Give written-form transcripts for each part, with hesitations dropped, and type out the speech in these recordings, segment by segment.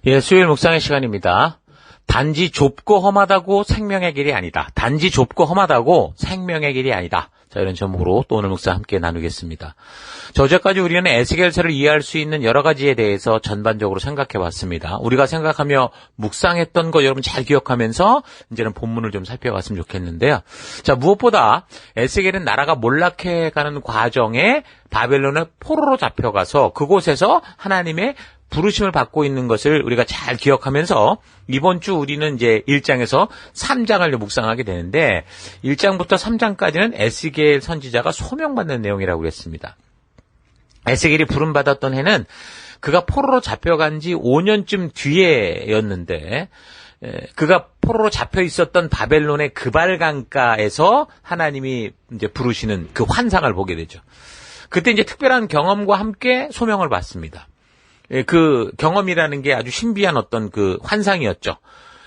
예, 수요일 묵상의 시간입니다. 단지 좁고 험하다고 생명의 길이 아니다. 단지 좁고 험하다고 생명의 길이 아니다. 자, 이런 제목으로 또 오늘 묵상 함께 나누겠습니다. 어제까지 우리는 에스겔서를 이해할 수 있는 여러 가지에 대해서 전반적으로 생각해 봤습니다. 우리가 생각하며 묵상했던 거 여러분 잘 기억하면서 이제는 본문을 좀 살펴봤으면 좋겠는데요. 자, 무엇보다 에스겔은 나라가 몰락해 가는 과정에 바벨론의 포로로 잡혀가서 그곳에서 하나님의 부르심을 받고 있는 것을 우리가 잘 기억하면서 이번 주 우리는 이제 1장에서 3장을 묵상하게 되는데 1장부터 3장까지는 에스겔 선지자가 소명받는 내용이라고 그랬습니다. 에스겔이 부름받았던 해는 그가 포로로 잡혀간 지 5년쯤 뒤에였는데 그가 포로로 잡혀 있었던 바벨론의 그발강가에서 하나님이 이제 부르시는 그 환상을 보게 되죠. 그때 이제 특별한 경험과 함께 소명을 받습니다. 그 경험이라는 게 아주 신비한 어떤 그 환상이었죠.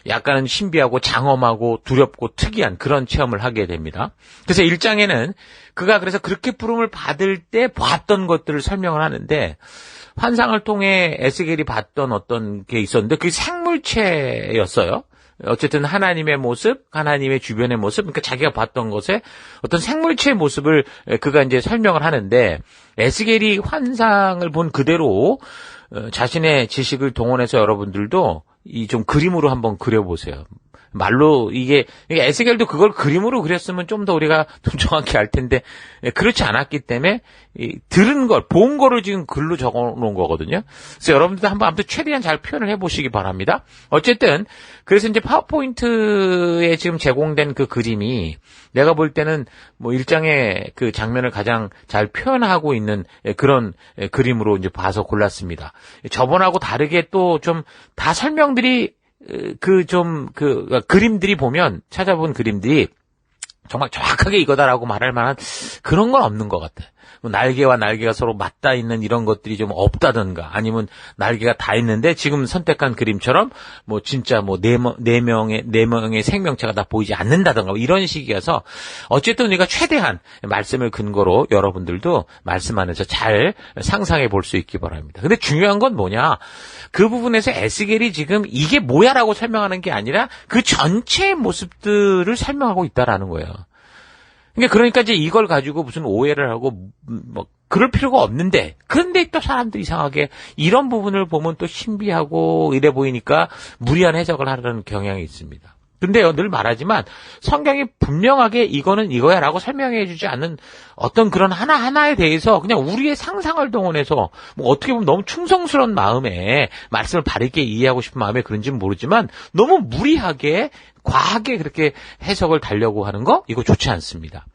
약간은 신비하고 장엄하고 두렵고 특이한 그런 체험을 하게 됩니다. 그래서 1장에는 그가 그래서 그렇게 부름을 받을 때 봤던 것들을 설명을 하는데 환상을 통해 에스겔이 봤던 어떤 게 있었는데 그게 생물체였어요. 어쨌든 하나님의 모습, 하나님의 주변의 모습, 그러니까 자기가 봤던 것에 어떤 생물체의 모습을 그가 이제 설명을 하는데 에스겔이 환상을 본 그대로 자신의 지식을 동원해서 여러분들도 이 좀 그림으로 한번 그려보세요. 말로 이게 에스겔도 그걸 그림으로 그렸으면 좀 더 우리가 좀 정확히 알 텐데 그렇지 않았기 때문에 들은 걸, 본 거를 지금 글로 적어놓은 거거든요. 그래서 여러분들도 한번 아무튼 최대한 잘 표현을 해보시기 바랍니다. 어쨌든 그래서 이제 파워포인트에 지금 제공된 그 그림이 내가 볼 때는 뭐 1장의 그 장면을 가장 잘 표현하고 있는 그런 그림으로 이제 봐서 골랐습니다. 저번하고 다르게 또 좀 다 설명들이 그림들이 보면, 찾아본 그림들이 정말 정확하게 이거다라고 말할 만한 그런 건 없는 것 같아. 날개와 날개가 서로 맞닿아 있는 이런 것들이 좀 없다든가, 아니면 날개가 다 있는데 지금 선택한 그림처럼 뭐 진짜 뭐 네 명의 생명체가 다 보이지 않는다든가 뭐 이런 식이어서 어쨌든 우리가 최대한 말씀을 근거로 여러분들도 말씀 안에서 잘 상상해 볼 수 있기 바랍니다. 근데 중요한 건 뭐냐? 그 부분에서 에스겔이 지금 이게 뭐야라고 설명하는 게 아니라 그 전체의 모습들을 설명하고 있다라는 거예요. 그러니까 이제 이걸 가지고 무슨 오해를 하고 뭐 그럴 필요가 없는데, 그런데 또 사람들이 이상하게 이런 부분을 보면 또 신비하고 이래 보이니까 무리한 해석을 하려는 경향이 있습니다. 근데요, 늘 말하지만 성경이 분명하게 이거는 이거야라고 설명해 주지 않는 어떤 그런 하나하나에 대해서 그냥 우리의 상상을 동원해서 뭐 어떻게 보면 너무 충성스러운 마음에 말씀을 바르게 이해하고 싶은 마음에 그런지는 모르지만 너무 무리하게 과하게 그렇게 해석을 달려고 하는 거, 이거 좋지 않습니다.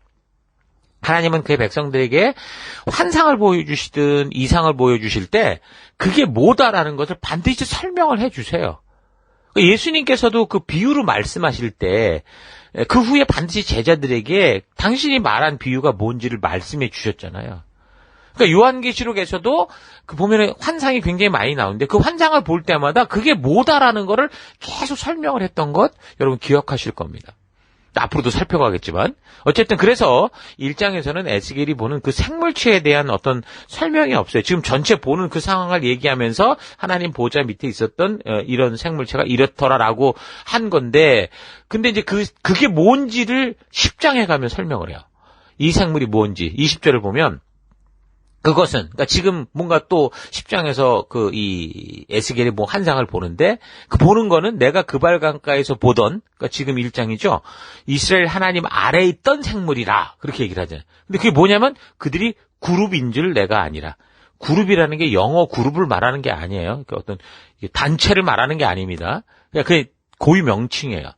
하나님은 그의 백성들에게 환상을 보여주시든 이상을 보여주실 때 그게 뭐다라는 것을 반드시 설명을 해주세요. 예수님께서도 그 비유로 말씀하실 때 그 후에 반드시 제자들에게 당신이 말한 비유가 뭔지를 말씀해 주셨잖아요. 그러니까 요한계시록에서도 그 보면은 환상이 굉장히 많이 나오는데 그 환상을 볼 때마다 그게 뭐다라는 거를 계속 설명을 했던 것 여러분 기억하실 겁니다. 앞으로도 살펴가겠지만 어쨌든 그래서 1장에서는 에스겔이 보는 그 생물체에 대한 어떤 설명이 없어요. 지금 전체 보는 그 상황을 얘기하면서 하나님 보좌 밑에 있었던 이런 생물체가 이렇더라라고 한 건데, 근데 이제 그게 뭔지를 10장에 가면 설명을 해요. 이 생물이 뭔지 20절을 보면 그것은, 그러니까 지금 뭔가 또 10장에서 이 에스겔이 뭐 환상을 보는데, 그 보는 거는 내가 그발강가에서 보던, 그러니까 지금 1장이죠. 이스라엘 하나님 아래에 있던 생물이라. 그렇게 얘기를 하잖아요. 근데 그게 뭐냐면 그들이 그룹인 줄 내가 아니라. 그룹이라는 게 영어 그룹을 말하는 게 아니에요. 그러니까 어떤 단체를 말하는 게 아닙니다. 그냥 그게 고유 명칭이에요.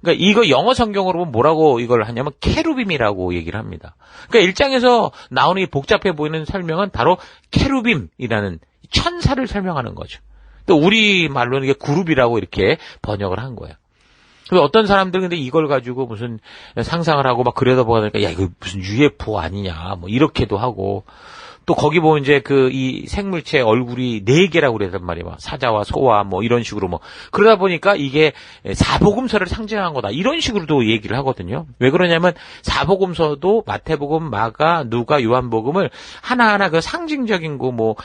그러니까 이거 영어 성경으로 보면 뭐라고 이걸 하냐면 케루빔이라고 얘기를 합니다. 그러니까 1장에서 나오는 이 복잡해 보이는 설명은 바로 케루빔이라는 천사를 설명하는 거죠. 또 우리 말로는 이게 그룹이라고 이렇게 번역을 한 거예요. 그래서 어떤 사람들은 근데 이걸 가지고 무슨 상상을 하고 막 그려다 보니까 야 이거 무슨 UFO 아니냐 뭐 이렇게도 하고, 또 거기 보면 이제 이 생물체 얼굴이 4개라고 그랬단 말이에요. 사자와 소와 뭐 이런 식으로 뭐. 그러다 보니까 이게 사복음서를 상징한 거다. 이런 식으로도 얘기를 하거든요. 왜 그러냐면 사복음서도 마태복음, 마가, 누가, 요한복음을 하나하나 그 상징적인 거 뭐,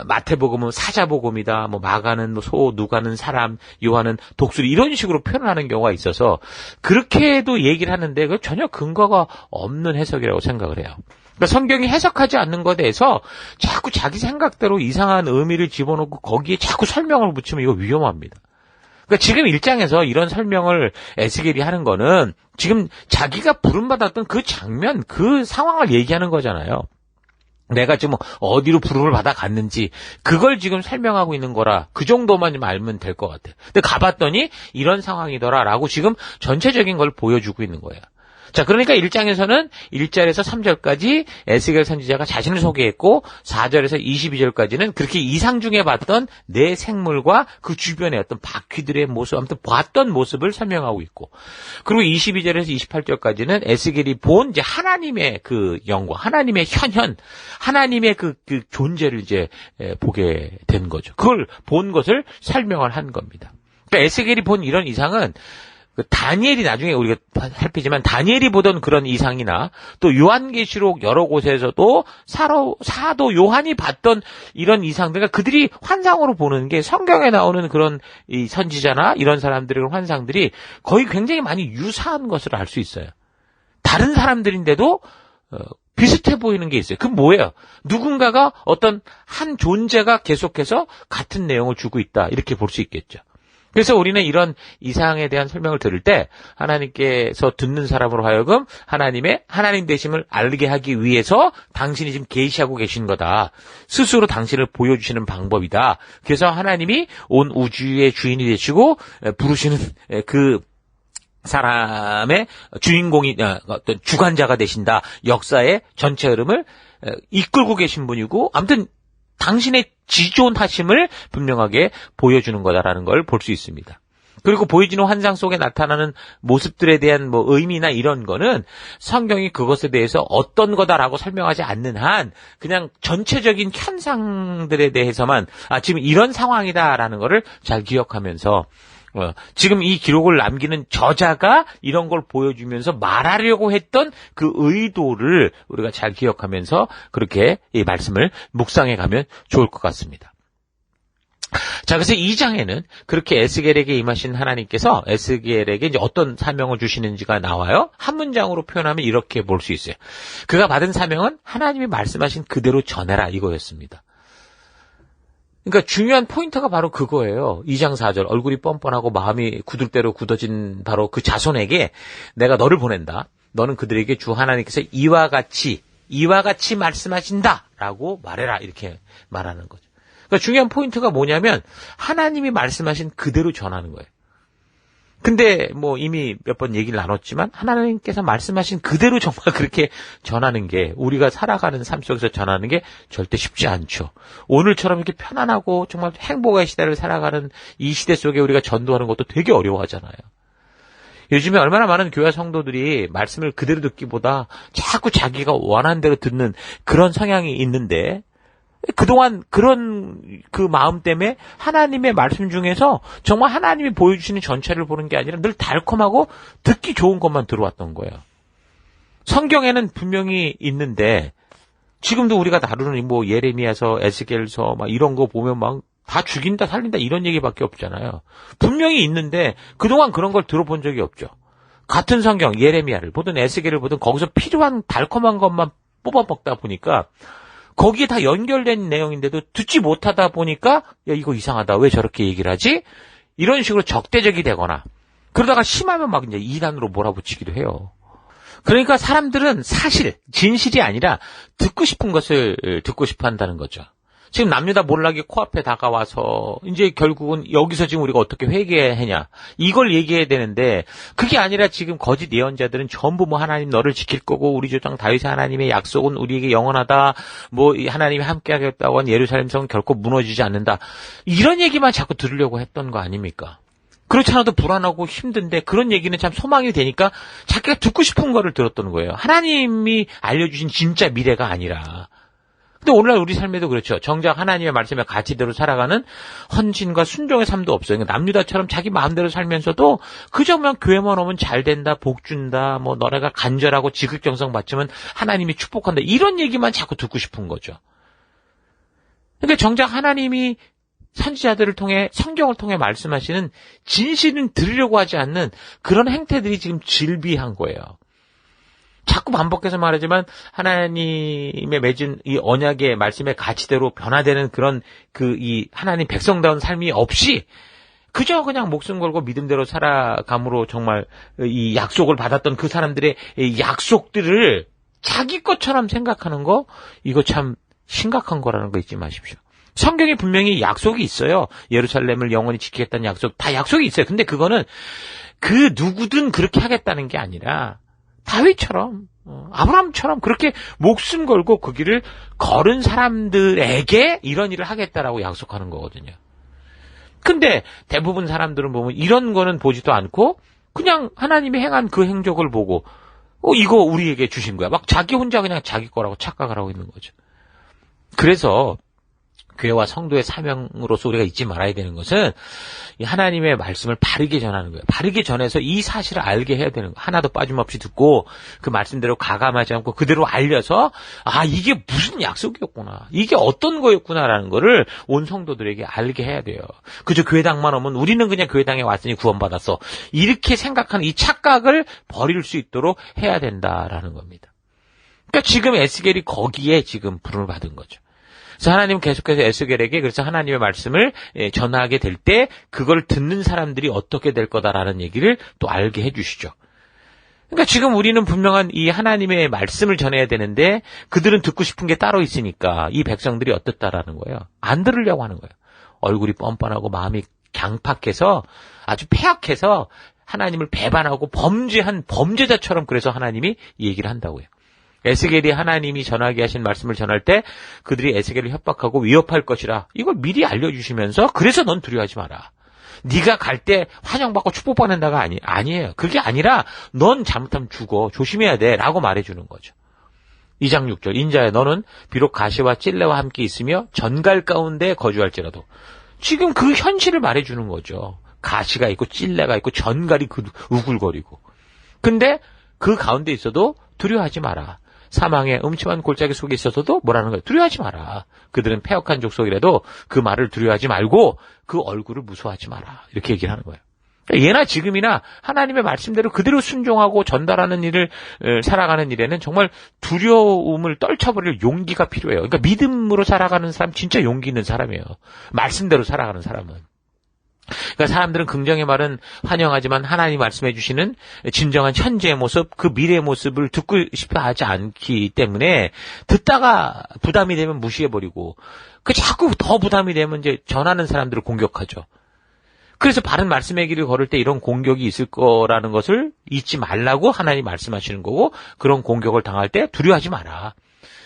마태복음은 사자복음이다. 뭐 마가는 뭐 소, 누가는 사람, 요한은 독수리 이런 식으로 표현하는 경우가 있어서 그렇게도 얘기를 하는데 그 전혀 근거가 없는 해석이라고 생각을 해요. 그러니까 성경이 해석하지 않는 것에 대해서 자꾸 자기 생각대로 이상한 의미를 집어넣고 거기에 자꾸 설명을 붙이면 이거 위험합니다. 그러니까 지금 1장에서 이런 설명을 에스겔이 하는 거는 지금 자기가 부름받았던 그 장면, 그 상황을 얘기하는 거잖아요. 내가 지금 어디로 부름을 받아 갔는지 그걸 지금 설명하고 있는 거라 그 정도만 좀 알면 될 것 같아요. 근데 가봤더니 이런 상황이더라라고 지금 전체적인 걸 보여주고 있는 거예요. 자, 그러니까 1장에서는 1절에서 3절까지 에스겔 선지자가 자신을 소개했고 4절에서 22절까지는 그렇게 이상 중에 봤던 내 생물과 그 주변의 어떤 바퀴들의 모습, 아무튼 봤던 모습을 설명하고 있고 그리고 22절에서 28절까지는 에스겔이 본 이제 하나님의 그 영광, 하나님의 현현, 하나님의 그 존재를 이제 보게 된 거죠. 그걸 본 것을 설명을 한 겁니다. 그러니까 에스겔이 본 이런 이상은 다니엘이 나중에 우리가 살피지만 다니엘이 보던 그런 이상이나 또 요한계시록 여러 곳에서도 사도 요한이 봤던 이런 이상들, 그러니까 그들이 환상으로 보는 게 성경에 나오는 그런 이 선지자나 이런 사람들의 환상들이 거의 굉장히 많이 유사한 것을 알 수 있어요. 다른 사람들인데도 비슷해 보이는 게 있어요. 그건 뭐예요? 누군가가 어떤 한 존재가 계속해서 같은 내용을 주고 있다 이렇게 볼 수 있겠죠. 그래서 우리는 이런 이상에 대한 설명을 들을 때 하나님께서 듣는 사람으로 하여금 하나님의 하나님 되심을 알게 하기 위해서 당신이 지금 계시하고 계신 거다. 스스로 당신을 보여주시는 방법이다. 그래서 하나님이 온 우주의 주인이 되시고 부르시는 그 사람의 주인공이 어떤 주관자가 되신다. 역사의 전체 흐름을 이끌고 계신 분이고 아무튼 당신의 지존하심을 분명하게 보여주는 거다라는 걸 볼 수 있습니다. 그리고 보여지는 환상 속에 나타나는 모습들에 대한 뭐 의미나 이런 거는 성경이 그것에 대해서 어떤 거다라고 설명하지 않는 한 그냥 전체적인 현상들에 대해서만 지금 이런 상황이다라는 거를 잘 기억하면서 지금 이 기록을 남기는 저자가 이런 걸 보여주면서 말하려고 했던 그 의도를 우리가 잘 기억하면서 그렇게 이 말씀을 묵상해 가면 좋을 것 같습니다. 자, 그래서 2장에는 그렇게 에스겔에게 임하신 하나님께서 에스겔에게 이제 어떤 사명을 주시는지가 나와요. 한 문장으로 표현하면 이렇게 볼 수 있어요. 그가 받은 사명은 하나님이 말씀하신 그대로 전해라 이거였습니다. 그러니까 중요한 포인트가 바로 그거예요. 2장 4절 얼굴이 뻔뻔하고 마음이 굳을대로 굳어진 바로 그 자손에게 내가 너를 보낸다. 너는 그들에게 주 하나님께서 이와 같이 말씀하신다라고 말해라 이렇게 말하는 거죠. 그러니까 중요한 포인트가 뭐냐면 하나님이 말씀하신 그대로 전하는 거예요. 근데 뭐 이미 몇 번 얘기를 나눴지만 하나님께서 말씀하신 그대로 정말 그렇게 전하는 게 우리가 살아가는 삶 속에서 전하는 게 절대 쉽지 않죠. 오늘처럼 이렇게 편안하고 정말 행복의 시대를 살아가는 이 시대 속에 우리가 전도하는 것도 되게 어려워하잖아요. 요즘에 얼마나 많은 교회 성도들이 말씀을 그대로 듣기보다 자꾸 자기가 원하는 대로 듣는 그런 성향이 있는데 그동안 그런 그 마음 때문에 하나님의 말씀 중에서 정말 하나님이 보여주시는 전체를 보는 게 아니라 늘 달콤하고 듣기 좋은 것만 들어왔던 거예요. 성경에는 분명히 있는데 지금도 우리가 다루는 뭐 예레미야서, 에스겔서 막 이런 거 보면 막 다 죽인다 살린다 이런 얘기밖에 없잖아요. 분명히 있는데 그동안 그런 걸 들어본 적이 없죠. 같은 성경 예레미야를 보든 에스겔을 보든 거기서 필요한 달콤한 것만 뽑아 먹다 보니까 거기에 다 연결된 내용인데도 듣지 못하다 보니까 야 이거 이상하다 왜 저렇게 얘기를 하지? 이런 식으로 적대적이 되거나 그러다가 심하면 막 이제 이단으로 몰아붙이기도 해요. 그러니까 사람들은 사실 진실이 아니라 듣고 싶은 것을 듣고 싶어 한다는 거죠. 지금 남녀다 몰락이 코앞에 다가와서 이제 결국은 여기서 지금 우리가 어떻게 회개하냐 이걸 얘기해야 되는데 그게 아니라 지금 거짓 예언자들은 전부 뭐 하나님 너를 지킬 거고 우리 조상 다윗의 하나님의 약속은 우리에게 영원하다 뭐 하나님이 함께하겠다고 한 예루살렘 성은 결코 무너지지 않는다 이런 얘기만 자꾸 들으려고 했던 거 아닙니까? 그렇지 않아도 불안하고 힘든데 그런 얘기는 참 소망이 되니까 자기가 듣고 싶은 거를 들었던 거예요. 하나님이 알려주신 진짜 미래가 아니라 근데 오늘날 우리 삶에도 그렇죠. 정작 하나님의 말씀의 가치대로 살아가는 헌신과 순종의 삶도 없어요. 그러니까 남유다처럼 자기 마음대로 살면서도 그저만 교회만 오면 잘 된다, 복 준다, 뭐 너네가 간절하고 지극정성 바치면 하나님이 축복한다. 이런 얘기만 자꾸 듣고 싶은 거죠. 그러니까 정작 하나님이 선지자들을 통해 성경을 통해 말씀하시는 진실은 들으려고 하지 않는 그런 행태들이 지금 질비한 거예요. 자꾸 반복해서 말하지만 하나님의 맺은 이 언약의 말씀의 가치대로 변화되는 그런 이 하나님 백성다운 삶이 없이 그저 그냥 목숨 걸고 믿음대로 살아감으로 정말 이 약속을 받았던 그 사람들의 이 약속들을 자기 것처럼 생각하는 거, 이거 참 심각한 거라는 거 잊지 마십시오. 성경에 분명히 약속이 있어요. 예루살렘을 영원히 지키겠다는 약속, 다 약속이 있어요. 근데 그거는 그 누구든 그렇게 하겠다는 게 아니라 다윗처럼, 아브라함처럼 그렇게 목숨 걸고 그 길을 걸은 사람들에게 이런 일을 하겠다라고 약속하는 거거든요. 근데 대부분 사람들은 보면 이런 거는 보지도 않고 그냥 하나님이 행한 그 행적을 보고 이거 우리에게 주신 거야. 막 자기 혼자 그냥 자기 거라고 착각을 하고 있는 거죠. 그래서 교회와 성도의 사명으로서 우리가 잊지 말아야 되는 것은 이 하나님의 말씀을 바르게 전하는 거예요. 바르게 전해서 이 사실을 알게 해야 되는 거예요. 하나도 빠짐없이 듣고 그 말씀대로 가감하지 않고 그대로 알려서 이게 무슨 약속이었구나. 이게 어떤 거였구나라는 거를 온 성도들에게 알게 해야 돼요. 그저 교회당만 오면 우리는 그냥 교회당에 왔으니 구원받았어. 이렇게 생각하는 이 착각을 버릴 수 있도록 해야 된다라는 겁니다. 그러니까 지금 에스겔이 거기에 지금 부름을 받은 거죠. 그래서 하나님은 계속해서 에스겔에게 그래서 하나님의 말씀을 전하게 될 때 그걸 듣는 사람들이 어떻게 될 거다라는 얘기를 또 알게 해주시죠. 그러니까 지금 우리는 분명한 이 하나님의 말씀을 전해야 되는데 그들은 듣고 싶은 게 따로 있으니까 이 백성들이 어떻다라는 거예요. 안 들으려고 하는 거예요. 얼굴이 뻔뻔하고 마음이 강팍해서 아주 패악해서 하나님을 배반하고 범죄한 범죄자처럼 그래서 하나님이 이 얘기를 한다고요. 에스겔이 하나님이 전하게 하신 말씀을 전할 때 그들이 에스겔을 협박하고 위협할 것이라 이걸 미리 알려주시면서 그래서 넌 두려워하지 마라. 네가 갈 때 환영받고 축복받는다가 아니에요. 그게 아니라 넌 잘못하면 죽어. 조심해야 돼. 라고 말해주는 거죠. 2장 6절 인자야 너는 비록 가시와 찔레와 함께 있으며 전갈 가운데 거주할지라도 지금 그 현실을 말해주는 거죠. 가시가 있고 찔레가 있고 전갈이 우글거리고 근데 그 가운데 있어도 두려워하지 마라. 사망의 음침한 골짜기 속에 있어서도 뭐라는 거예요? 두려워하지 마라. 그들은 패역한 족속이라도 그 말을 두려워하지 말고 그 얼굴을 무서워하지 마라. 이렇게 얘기를 하는 거예요. 예나 지금이나 하나님의 말씀대로 그대로 순종하고 전달하는 일을 살아가는 일에는 정말 두려움을 떨쳐버릴 용기가 필요해요. 그러니까 믿음으로 살아가는 사람 진짜 용기 있는 사람이에요. 말씀대로 살아가는 사람은. 그러니까 사람들은 긍정의 말은 환영하지만 하나님 말씀해 주시는 진정한 현재의 모습, 그 미래의 모습을 듣고 싶어 하지 않기 때문에 듣다가 부담이 되면 무시해버리고 그 자꾸 더 부담이 되면 이제 전하는 사람들을 공격하죠. 그래서 바른 말씀의 길을 걸을 때 이런 공격이 있을 거라는 것을 잊지 말라고 하나님 말씀하시는 거고 그런 공격을 당할 때 두려워하지 마라.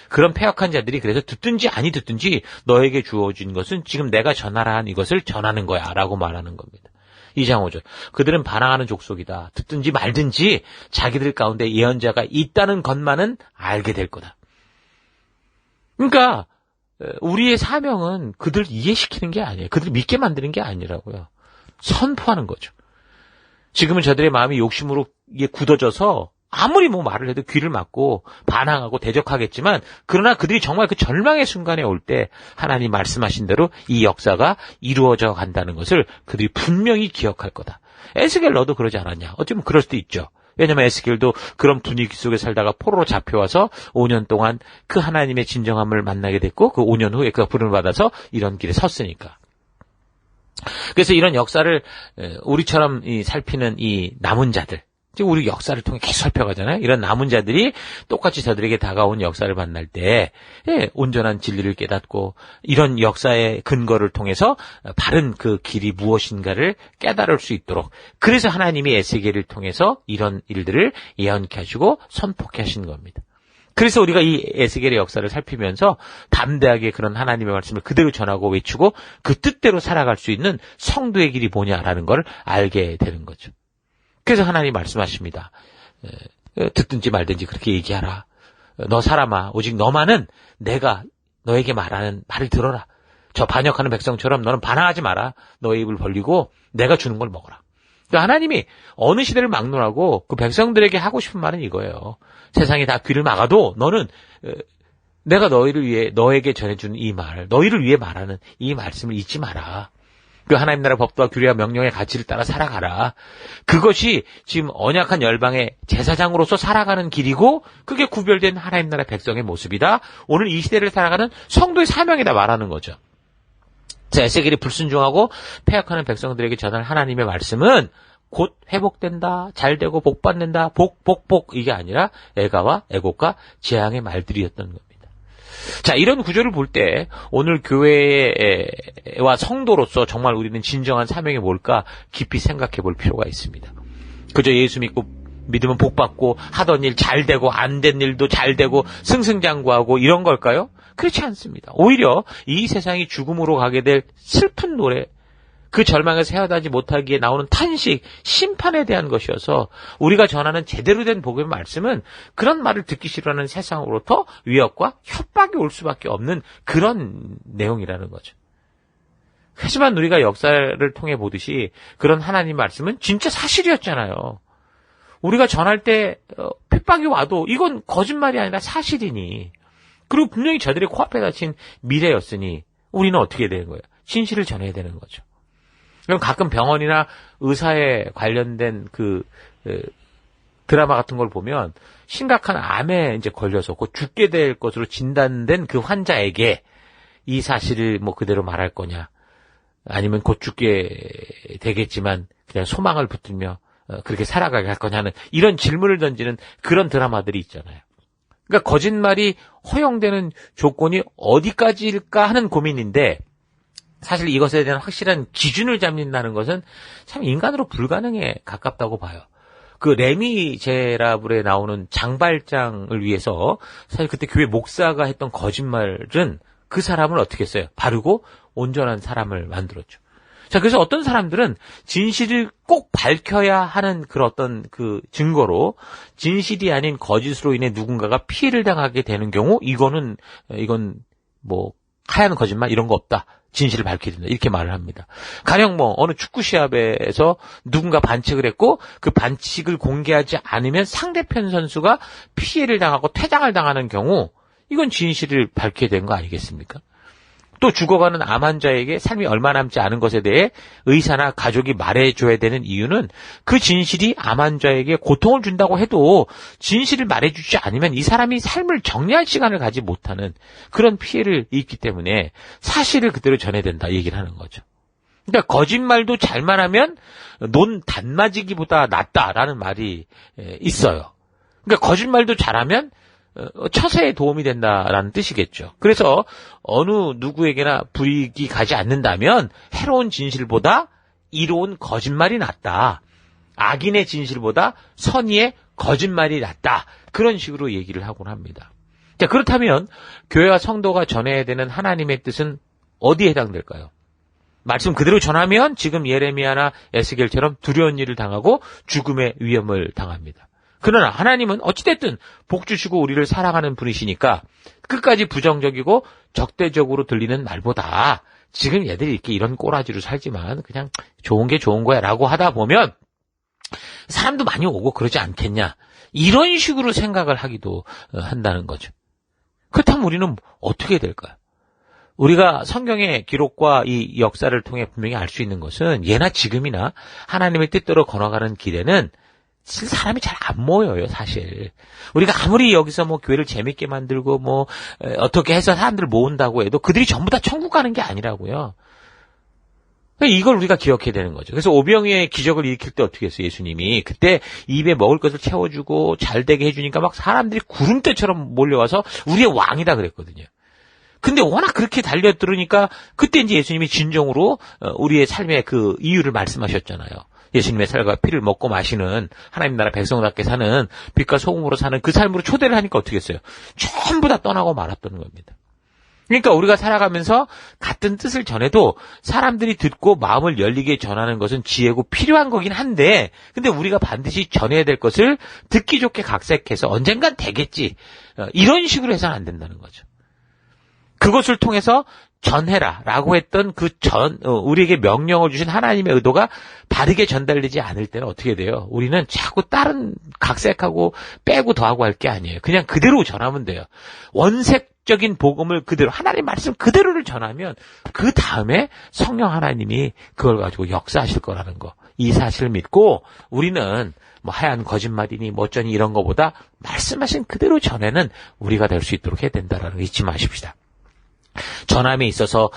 그런 패역한 자들이 그래서 듣든지 아니 듣든지 너에게 주어진 것은 지금 내가 전하라 한 이것을 전하는 거야 라고 말하는 겁니다. 2장 5절 그들은 반항하는 족속이다. 듣든지 말든지 자기들 가운데 예언자가 있다는 것만은 알게 될 거다. 그러니까 우리의 사명은 그들 이해시키는 게 아니에요. 그들 믿게 만드는 게 아니라고요. 선포하는 거죠. 지금은 저들의 마음이 욕심으로 굳어져서 아무리 뭐 말을 해도 귀를 막고 반항하고 대적하겠지만 그러나 그들이 정말 그 절망의 순간에 올 때 하나님 말씀하신 대로 이 역사가 이루어져 간다는 것을 그들이 분명히 기억할 거다. 에스겔 너도 그러지 않았냐? 어쩌면 그럴 수도 있죠. 왜냐하면 에스겔도 그런 분위기 속에 살다가 포로로 잡혀와서 5년 동안 그 하나님의 진정함을 만나게 됐고 그 5년 후에 그가 부름을 받아서 이런 길에 섰으니까. 그래서 이런 역사를 우리처럼 살피는 이 남은 자들 지금 우리 역사를 통해 계속 살펴가잖아요. 이런 남은 자들이 똑같이 저들에게 다가온 역사를 만날 때 온전한 진리를 깨닫고 이런 역사의 근거를 통해서 바른 그 길이 무엇인가를 깨달을 수 있도록 그래서 하나님이 에스겔을 통해서 이런 일들을 예언케 하시고 선포케 하신 겁니다. 그래서 우리가 이 에스겔의 역사를 살피면서 담대하게 그런 하나님의 말씀을 그대로 전하고 외치고 그 뜻대로 살아갈 수 있는 성도의 길이 뭐냐라는 걸 알게 되는 거죠. 그래서 하나님 말씀하십니다. 듣든지 말든지 그렇게 얘기하라. 너 사람아 오직 너만은 내가 너에게 말하는 말을 들어라. 저 반역하는 백성처럼 너는 반항하지 마라. 너의 입을 벌리고 내가 주는 걸 먹어라. 그러니까 하나님이 어느 시대를 막론하고 그 백성들에게 하고 싶은 말은 이거예요. 세상이 다 귀를 막아도 너는 내가 너희를 위해 너에게 전해주는 이 말, 너희를 위해 말하는 이 말씀을 잊지 마라. 그 하나님 나라 법도와 규례와 명령의 가치를 따라 살아가라. 그것이 지금 언약한 열방의 제사장으로서 살아가는 길이고 그게 구별된 하나님 나라 백성의 모습이다. 오늘 이 시대를 살아가는 성도의 사명이다 말하는 거죠. 자, 에스겔이 불순종하고 패역하는 백성들에게 전할 하나님의 말씀은 곧 회복된다, 잘되고 복받는다, 복 이게 아니라 애가와 애곡과 재앙의 말들이었던 겁니다. 자, 이런 구조를 볼 때 오늘 교회와 성도로서 정말 우리는 진정한 사명이 뭘까 깊이 생각해 볼 필요가 있습니다. 그저 예수 믿고 믿으면 복받고 하던 일 잘되고 안 된 일도 잘되고 승승장구하고 이런 걸까요? 그렇지 않습니다. 오히려 이 세상이 죽음으로 가게 될 슬픈 노래, 그 절망에서 헤어나지 못하기에 나오는 탄식, 심판에 대한 것이어서 우리가 전하는 제대로 된 복음의 말씀은 그런 말을 듣기 싫어하는 세상으로부터 위협과 협박이 올 수밖에 없는 그런 내용이라는 거죠. 하지만 우리가 역사를 통해 보듯이 그런 하나님 말씀은 진짜 사실이었잖아요. 우리가 전할 때 핍박이 와도 이건 거짓말이 아니라 사실이니, 그리고 분명히 저들의 코앞에 닥친 미래였으니 우리는 어떻게 되는 거예요? 진실을 전해야 되는 거죠. 그럼 가끔 병원이나 의사에 관련된 드라마 같은 걸 보면 심각한 암에 이제 걸려서 곧 죽게 될 것으로 진단된 그 환자에게 이 사실을 뭐 그대로 말할 거냐, 아니면 곧 죽게 되겠지만 그냥 소망을 붙들며 그렇게 살아가게 할 거냐는 이런 질문을 던지는 그런 드라마들이 있잖아요. 그러니까 거짓말이 허용되는 조건이 어디까지일까 하는 고민인데, 사실 이것에 대한 확실한 기준을 잡는다는 것은 참 인간으로 불가능에 가깝다고 봐요. 그 레미제라블에 나오는 장발장을 위해서 사실 그때 교회 목사가 했던 거짓말은 그 사람을 어떻게 했어요? 바르고 온전한 사람을 만들었죠. 자, 그래서 어떤 사람들은 진실을 꼭 밝혀야 하는 그런 어떤 그 증거로 진실이 아닌 거짓으로 인해 누군가가 피해를 당하게 되는 경우 이건 뭐 하얀 거짓말 이런 거 없다. 진실을 밝혀야 된다. 이렇게 말을 합니다. 가령 뭐 어느 축구 시합에서 누군가 반칙을 했고 그 반칙을 공개하지 않으면 상대편 선수가 피해를 당하고 퇴장을 당하는 경우 이건 진실을 밝혀야 되는 거 아니겠습니까? 또 죽어가는 암 환자에게 삶이 얼마 남지 않은 것에 대해 의사나 가족이 말해줘야 되는 이유는 그 진실이 암 환자에게 고통을 준다고 해도 진실을 말해주지 않으면 이 사람이 삶을 정리할 시간을 가지 못하는 그런 피해를 입기 때문에 사실을 그대로 전해야 된다 얘기를 하는 거죠. 그러니까 거짓말도 잘만 하면 논 단맞이기보다 낫다라는 말이 있어요. 그러니까 거짓말도 잘하면 처세에 도움이 된다라는 뜻이겠죠. 그래서 어느 누구에게나 불이익이 가지 않는다면 해로운 진실보다 이로운 거짓말이 낫다. 악인의 진실보다 선의의 거짓말이 낫다. 그런 식으로 얘기를 하곤 합니다. 자, 그렇다면 교회와 성도가 전해야 되는 하나님의 뜻은 어디에 해당될까요? 말씀 그대로 전하면 지금 예레미야나 에스겔처럼 두려운 일을 당하고 죽음의 위험을 당합니다. 그러나 하나님은 어찌됐든 복 주시고 우리를 사랑하는 분이시니까 끝까지 부정적이고 적대적으로 들리는 말보다 지금 얘들이 이렇게 이런 꼬라지로 살지만 그냥 좋은 게 좋은 거야 라고 하다 보면 사람도 많이 오고 그러지 않겠냐, 이런 식으로 생각을 하기도 한다는 거죠. 그렇다면 우리는 어떻게 될까요? 우리가 성경의 기록과 이 역사를 통해 분명히 알 수 있는 것은 예나 지금이나 하나님의 뜻대로 걸어가는 길에는 사람이 잘 안 모여요, 사실. 우리가 아무리 여기서 뭐 교회를 재밌게 만들고 뭐 어떻게 해서 사람들 모은다고 해도 그들이 전부 다 천국 가는 게 아니라고요. 이걸 우리가 기억해야 되는 거죠. 그래서 오병이의 기적을 일으킬 때 어떻게 했어요, 예수님이? 그때 입에 먹을 것을 채워주고 잘되게 해주니까 막 사람들이 구름대처럼 몰려와서 우리의 왕이다 그랬거든요. 근데 워낙 그렇게 달려들으니까 그때 이제 예수님이 진정으로 우리의 삶의 그 이유를 말씀하셨잖아요. 예수님의 살과 피를 먹고 마시는 하나님 나라 백성답게 사는 빛과 소금으로 사는 그 삶으로 초대를 하니까 어떻게 했어요? 전부 다 떠나고 말았던 겁니다. 그러니까 우리가 살아가면서 같은 뜻을 전해도 사람들이 듣고 마음을 열리게 전하는 것은 지혜고 필요한 거긴 한데, 근데 우리가 반드시 전해야 될 것을 듣기 좋게 각색해서 언젠간 되겠지, 이런 식으로 해서는 안 된다는 거죠. 그것을 통해서 전해라 라고 했던 우리에게 명령을 주신 하나님의 의도가 바르게 전달되지 않을 때는 어떻게 돼요? 우리는 자꾸 다른 각색하고 빼고 더하고 할 게 아니에요. 그냥 그대로 전하면 돼요. 원색적인 복음을 그대로, 하나님 말씀 그대로를 전하면 그 다음에 성령 하나님이 그걸 가지고 역사하실 거라는 거. 이 사실을 믿고 우리는 뭐 하얀 거짓말이니 뭐 어쩌니 이런 거보다 말씀하신 그대로 전에는 우리가 될 수 있도록 해야 된다는 거 잊지 마십시다. 전함에 있어서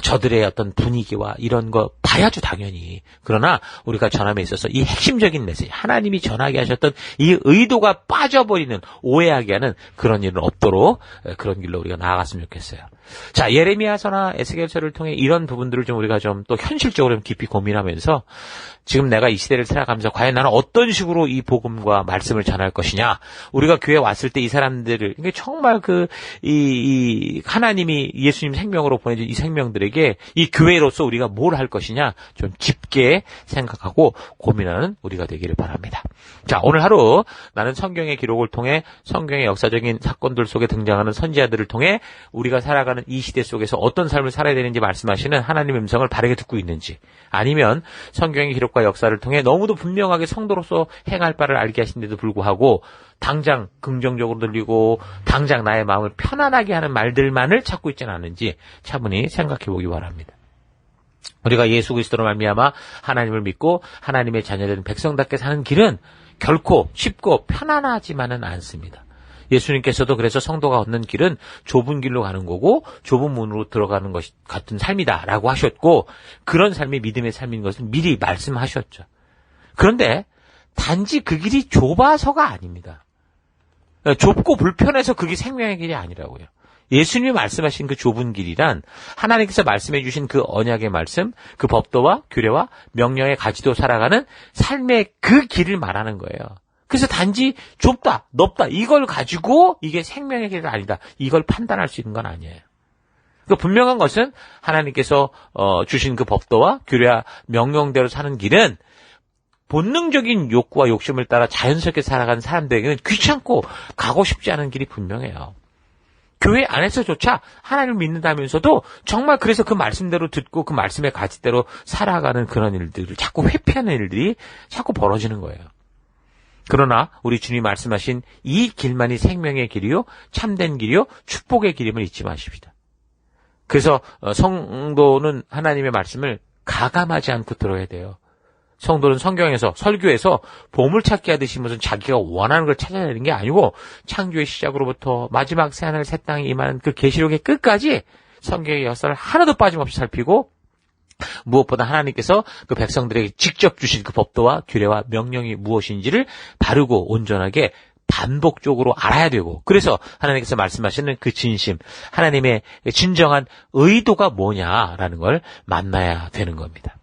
저들의 어떤 분위기와 이런 거 봐야죠, 당연히. 그러나 우리가 전함에 있어서 이 핵심적인 메시지, 하나님이 전하게 하셨던 이 의도가 빠져버리는, 오해하게 하는 그런 일은 없도록 그런 길로 우리가 나아갔으면 좋겠어요. 자, 예레미야서나 에스겔서를 통해 이런 부분들을 좀 우리가 좀 또 현실적으로 깊이 고민하면서 지금 내가 이 시대를 살아가면서 과연 나는 어떤 식으로 이 복음과 말씀을 전할 것이냐. 우리가 교회에 왔을 때 이 사람들을, 이게 정말 이 하나님이 예수님 생명으로 보내준 이 생명들에게 이 교회로서 우리가 뭘 할 것이냐 좀 깊게 생각하고 고민하는 우리가 되기를 바랍니다. 자, 오늘 하루 나는 성경의 기록을 통해 성경의 역사적인 사건들 속에 등장하는 선지자들을 통해 우리가 살아가는 이 시대 속에서 어떤 삶을 살아야 되는지 말씀하시는 하나님의 음성을 바르게 듣고 있는지, 아니면 성경의 기록과 역사를 통해 너무도 분명하게 성도로서 행할 바를 알게 하신데도 불구하고 당장 긍정적으로 들리고 당장 나의 마음을 편안하게 하는 말들만을 찾고 있지는 않은지 차분히 생각해 보기 바랍니다. 우리가 예수 그리스도로 말미암아 하나님을 믿고 하나님의 자녀된 백성답게 사는 길은 결코 쉽고 편안하지만은 않습니다. 예수님께서도 그래서 성도가 걷는 길은 좁은 길로 가는 거고 좁은 문으로 들어가는 것 같은 삶이다라고 하셨고, 그런 삶이 믿음의 삶인 것을 미리 말씀하셨죠. 그런데 단지 그 길이 좁아서가 아닙니다. 좁고 불편해서 그게 생명의 길이 아니라고요. 예수님이 말씀하신 그 좁은 길이란 하나님께서 말씀해 주신 그 언약의 말씀, 그 법도와 규례와 명령의 가지도 살아가는 삶의 그 길을 말하는 거예요. 그래서 단지 좁다, 넓다 이걸 가지고 이게 생명의 길이 아니다, 이걸 판단할 수 있는 건 아니에요. 그 분명한 것은 하나님께서 주신 그 법도와 규례와 명령대로 사는 길은 본능적인 욕구와 욕심을 따라 자연스럽게 살아가는 사람들에게는 귀찮고 가고 싶지 않은 길이 분명해요. 교회 안에서조차 하나님을 믿는다면서도 정말 그래서 그 말씀대로 듣고 그 말씀의 가치대로 살아가는 그런 일들을 자꾸 회피하는 일들이 자꾸 벌어지는 거예요. 그러나 우리 주님이 말씀하신 이 길만이 생명의 길이요, 참된 길이요, 축복의 길임을 잊지 마십시다. 그래서 성도는 하나님의 말씀을 가감하지 않고 들어야 돼요. 성도는 성경에서, 설교에서 보물찾기 하듯이 무슨 자기가 원하는 걸 찾아내는 게 아니고 창조의 시작으로부터 마지막 새하늘 새 땅에 임하는 그 계시록의 끝까지 성경의 역사를 하나도 빠짐없이 살피고, 무엇보다 하나님께서 그 백성들에게 직접 주신 그 법도와 규례와 명령이 무엇인지를 바르고 온전하게 반복적으로 알아야 되고, 그래서 하나님께서 말씀하시는 그 진심, 하나님의 진정한 의도가 뭐냐라는 걸 만나야 되는 겁니다.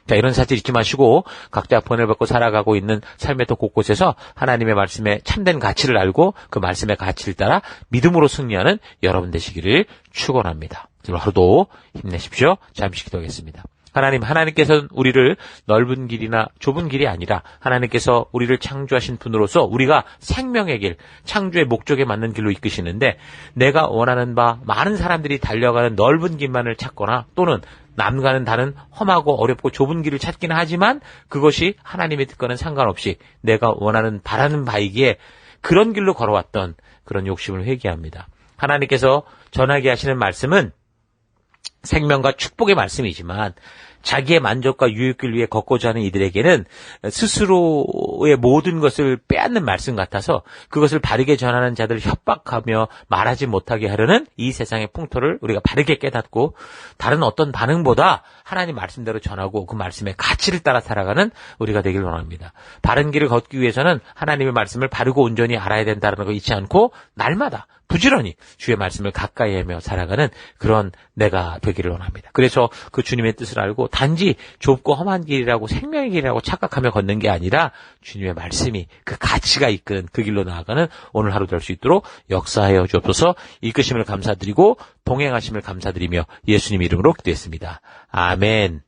자, 이런 사실 잊지 마시고 각자 번을 받고 살아가고 있는 삶의 또 곳곳에서 하나님의 말씀의 참된 가치를 알고 그 말씀의 가치를 따라 믿음으로 승리하는 여러분 되시기를 축원합니다. 오늘 하루도 힘내십시오. 잠시 기도하겠습니다. 하나님께서는 우리를 넓은 길이나 좁은 길이 아니라 하나님께서 우리를 창조하신 분으로서 우리가 생명의 길, 창조의 목적에 맞는 길로 이끄시는데, 내가 원하는 바 많은 사람들이 달려가는 넓은 길만을 찾거나 또는 남과는 다른 험하고 어렵고 좁은 길을 찾기는 하지만 그것이 하나님의 뜻과는 상관없이 내가 원하는 바라는 바이기에 그런 길로 걸어왔던 그런 욕심을 회개합니다. 하나님께서 전하게 하시는 말씀은 생명과 축복의 말씀이지만 자기의 만족과 유익을 위해 걷고자 하는 이들에게는 스스로의 모든 것을 빼앗는 말씀 같아서 그것을 바르게 전하는 자들을 협박하며 말하지 못하게 하려는 이 세상의 풍토를 우리가 바르게 깨닫고 다른 어떤 반응보다 하나님 말씀대로 전하고 그 말씀의 가치를 따라 살아가는 우리가 되길 원합니다. 바른 길을 걷기 위해서는 하나님의 말씀을 바르고 온전히 알아야 된다는 거 잊지 않고 날마다 부지런히 주의 말씀을 가까이 하며 살아가는 그런 내가 되기를 원합니다. 그래서 그 주님의 뜻을 알고 단지 좁고 험한 길이라고 생명의 길이라고 착각하며 걷는 게 아니라 주님의 말씀이 그 가치가 이끄는 그 길로 나아가는 오늘 하루 될 수 있도록 역사하여 주옵소서. 이끄심을 감사드리고 동행하심을 감사드리며 예수님 이름으로 기도했습니다. 아멘.